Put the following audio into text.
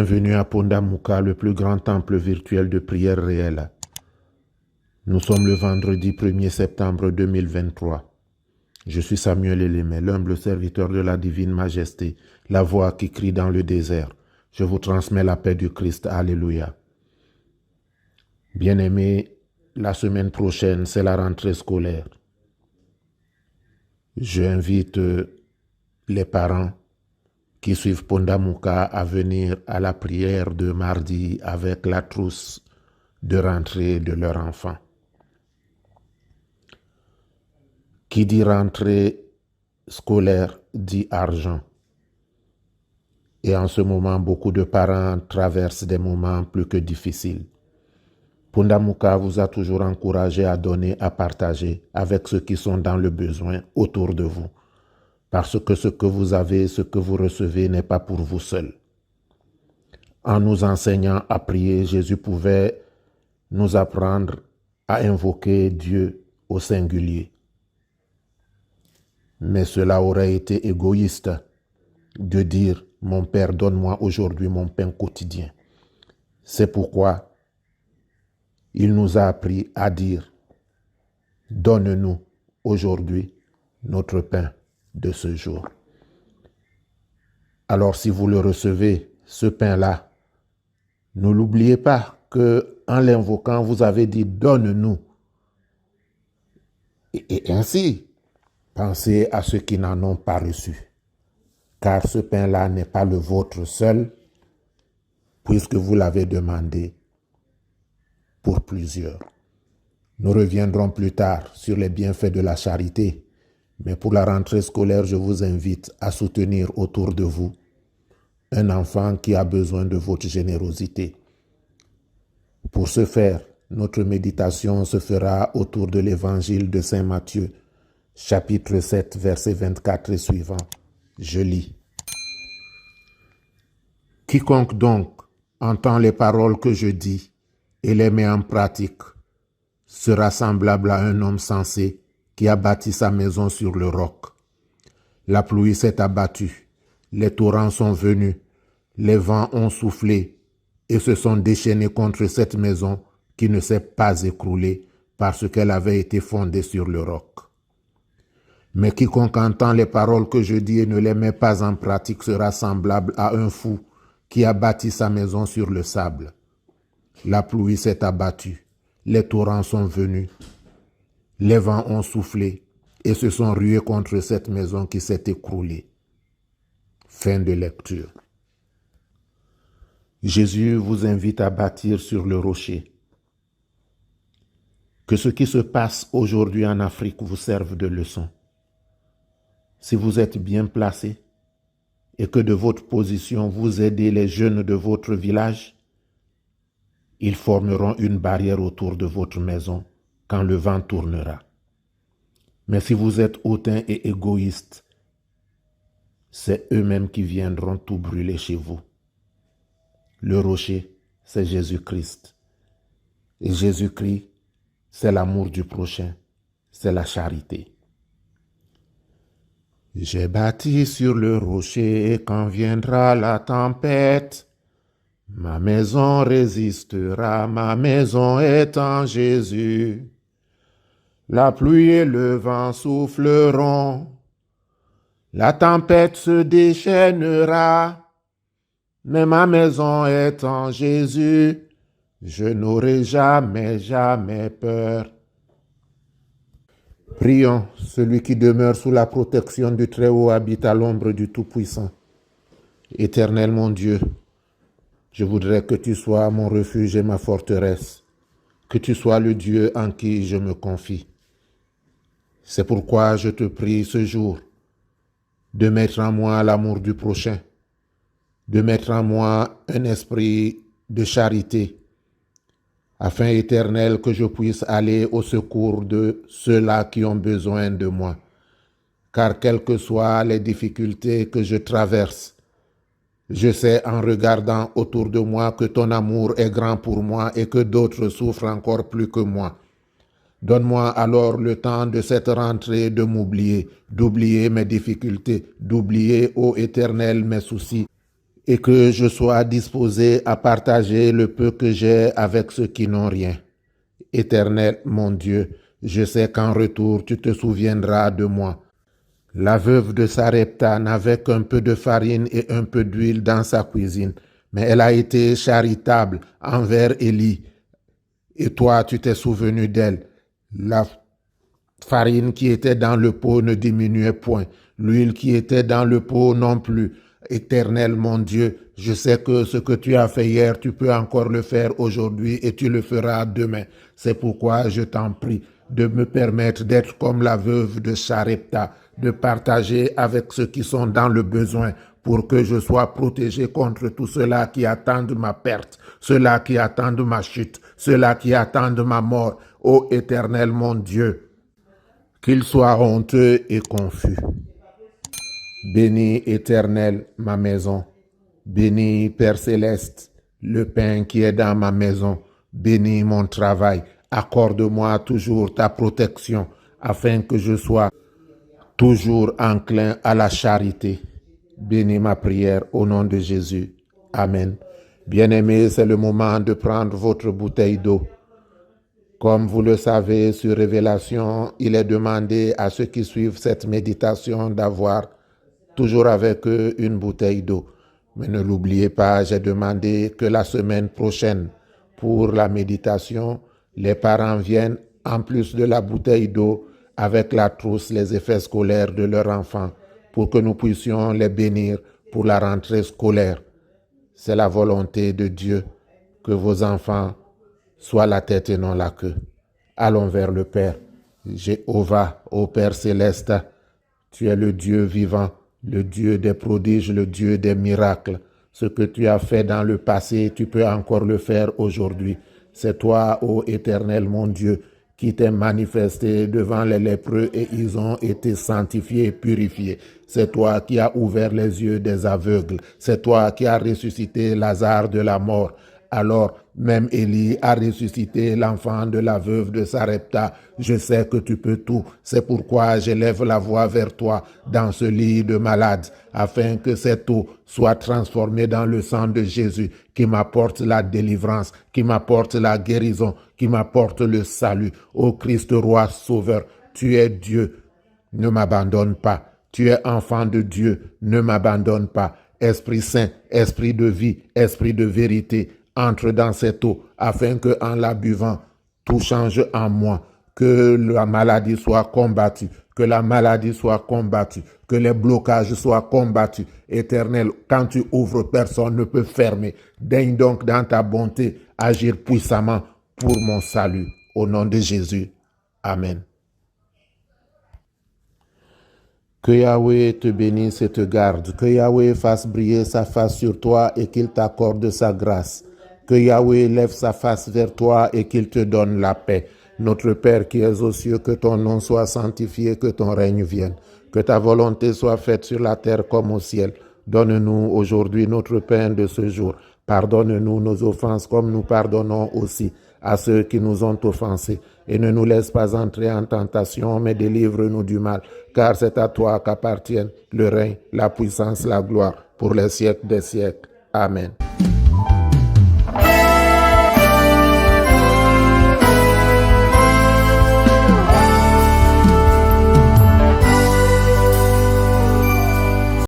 Bienvenue à Pondamuka, le plus grand temple virtuel de prière réelle. Nous sommes le vendredi 1er septembre 2023. Je suis Samuel Elémé, l'humble serviteur de la divine majesté, la voix qui crie dans le désert. Je vous transmets la paix du Christ. Alléluia. Bien-aimés, la semaine prochaine, c'est la rentrée scolaire. J'invite les parents qui suivent Pondamuka à venir à la prière de mardi avec la trousse de rentrée de leur enfant. Qui dit rentrée scolaire dit argent. Et en ce moment, beaucoup de parents traversent des moments plus que difficiles. Pondamuka vous a toujours encouragé à donner, à partager avec ceux qui sont dans le besoin autour de vous. Parce que ce que vous avez, ce que vous recevez n'est pas pour vous seul. En nous enseignant à prier, Jésus pouvait nous apprendre à invoquer Dieu au singulier. Mais cela aurait été égoïste de dire « Mon Père, donne-moi aujourd'hui mon pain quotidien ». C'est pourquoi il nous a appris à dire « Donne-nous aujourd'hui notre pain de ce jour ». Alors si vous le recevez, ce pain-là, ne l'oubliez pas qu'en l'invoquant, vous avez dit « Donne-nous ». Et ainsi, pensez à ceux qui n'en ont pas reçu. Car ce pain-là n'est pas le vôtre seul, puisque vous l'avez demandé pour plusieurs. Nous reviendrons plus tard sur les bienfaits de la charité, mais pour la rentrée scolaire, je vous invite à soutenir autour de vous un enfant qui a besoin de votre générosité. Pour ce faire, notre méditation se fera autour de l'évangile de Saint Matthieu, chapitre 7, versets 24 et suivants. Je lis. Quiconque donc entend les paroles que je dis et les met en pratique sera semblable à un homme sensé qui a bâti sa maison sur le roc. La pluie s'est abattue, les torrents sont venus, les vents ont soufflé et se sont déchaînés contre cette maison qui ne s'est pas écroulée parce qu'elle avait été fondée sur le roc. Mais quiconque entend les paroles que je dis et ne les met pas en pratique sera semblable à un fou qui a bâti sa maison sur le sable. La pluie s'est abattue, les torrents sont venus, les vents ont soufflé et se sont rués contre cette maison qui s'est écroulée. Fin de lecture. Jésus vous invite à bâtir sur le rocher. Que ce qui se passe aujourd'hui en Afrique vous serve de leçon. Si vous êtes bien placé et que de votre position vous aidez les jeunes de votre village, ils formeront une barrière autour de votre maison quand le vent tournera. Mais si vous êtes hautain et égoïste, c'est eux-mêmes qui viendront tout brûler chez vous. Le rocher, c'est Jésus-Christ. Et Jésus-Christ, c'est l'amour du prochain, c'est la charité. J'ai bâti sur le rocher et quand viendra la tempête, ma maison résistera, ma maison est en Jésus. La pluie et le vent souffleront, la tempête se déchaînera, mais ma maison est en Jésus. Je n'aurai jamais, jamais peur. Prions, celui qui demeure sous la protection du Très-Haut habite à l'ombre du Tout-Puissant. Éternel mon Dieu, je voudrais que tu sois mon refuge et ma forteresse, que tu sois le Dieu en qui je me confie. C'est pourquoi je te prie ce jour de mettre en moi l'amour du prochain, de mettre en moi un esprit de charité, afin, Éternel, que je puisse aller au secours de ceux-là qui ont besoin de moi. Car quelles que soient les difficultés que je traverse, je sais en regardant autour de moi que ton amour est grand pour moi et que d'autres souffrent encore plus que moi. Donne-moi alors le temps de cette rentrée de m'oublier, d'oublier mes difficultés, d'oublier, ô Éternel, mes soucis, et que je sois disposé à partager le peu que j'ai avec ceux qui n'ont rien. Éternel mon Dieu, je sais qu'en retour tu te souviendras de moi. La veuve de Sarepta n'avait qu'un peu de farine et un peu d'huile dans sa cuisine, mais elle a été charitable envers Élie. Et toi, tu t'es souvenu d'elle. La farine qui était dans le pot ne diminuait point. L'huile qui était dans le pot non plus. Éternel mon Dieu, je sais que ce que tu as fait hier, tu peux encore le faire aujourd'hui et tu le feras demain. C'est pourquoi je t'en prie de me permettre d'être comme la veuve de Sarepta, de partager avec ceux qui sont dans le besoin pour que je sois protégé contre tout cela qui attendent ma perte, ceux-là qui attendent ma chute, ceux-là qui attendent ma mort. Ô Éternel mon Dieu, qu'ils soient honteux et confus. Bénis, Éternel, ma maison. Bénis, Père céleste, le pain qui est dans ma maison. Bénis mon travail. Accorde-moi toujours ta protection afin que je sois toujours enclin à la charité. Bénis ma prière au nom de Jésus. Amen. Bien-aimés, c'est le moment de prendre votre bouteille d'eau. Comme vous le savez, sur Révélation, il est demandé à ceux qui suivent cette méditation d'avoir toujours avec eux une bouteille d'eau. Mais ne l'oubliez pas, j'ai demandé que la semaine prochaine, pour la méditation, les parents viennent, en plus de la bouteille d'eau, avec la trousse, les effets scolaires de leurs enfants, pour que nous puissions les bénir pour la rentrée scolaire. C'est la volonté de Dieu que vos enfants soient la tête et non la queue. Allons vers le Père. Jéhovah, ô Père céleste, tu es le Dieu vivant, le Dieu des prodiges, le Dieu des miracles. Ce que tu as fait dans le passé, tu peux encore le faire aujourd'hui. C'est toi, ô Éternel mon Dieu, qui t'es manifesté devant les lépreux et ils ont été sanctifiés et purifiés. C'est toi qui as ouvert les yeux des aveugles. C'est toi qui as ressuscité Lazare de la mort. Alors, même Élie a ressuscité l'enfant de la veuve de Sarepta. Je sais que tu peux tout. C'est pourquoi j'élève la voix vers toi dans ce lit de malade, afin que cette eau soit transformée dans le sang de Jésus, qui m'apporte la délivrance, qui m'apporte la guérison, qui m'apporte le salut. Ô Christ roi sauveur, tu es Dieu, ne m'abandonne pas. Tu es enfant de Dieu, ne m'abandonne pas. Esprit Saint, esprit de vie, esprit de vérité, entre dans cette eau, afin que en la buvant, tout change en moi, que la maladie soit combattue, que la maladie soit combattue, que les blocages soient combattus. Éternel, quand tu ouvres, personne ne peut fermer. Daigne donc dans ta bonté agir puissamment pour mon salut. Au nom de Jésus. Amen. Que Yahweh te bénisse et te garde. Que Yahweh fasse briller sa face sur toi et qu'il t'accorde sa grâce. Que Yahweh lève sa face vers toi et qu'il te donne la paix. Notre Père qui es aux cieux, que ton nom soit sanctifié, que ton règne vienne. Que ta volonté soit faite sur la terre comme au ciel. Donne-nous aujourd'hui notre pain de ce jour. Pardonne-nous nos offenses comme nous pardonnons aussi à ceux qui nous ont offensés. Et ne nous laisse pas entrer en tentation, mais délivre-nous du mal. Car c'est à toi qu'appartiennent le règne, la puissance, la gloire, pour les siècles des siècles. Amen.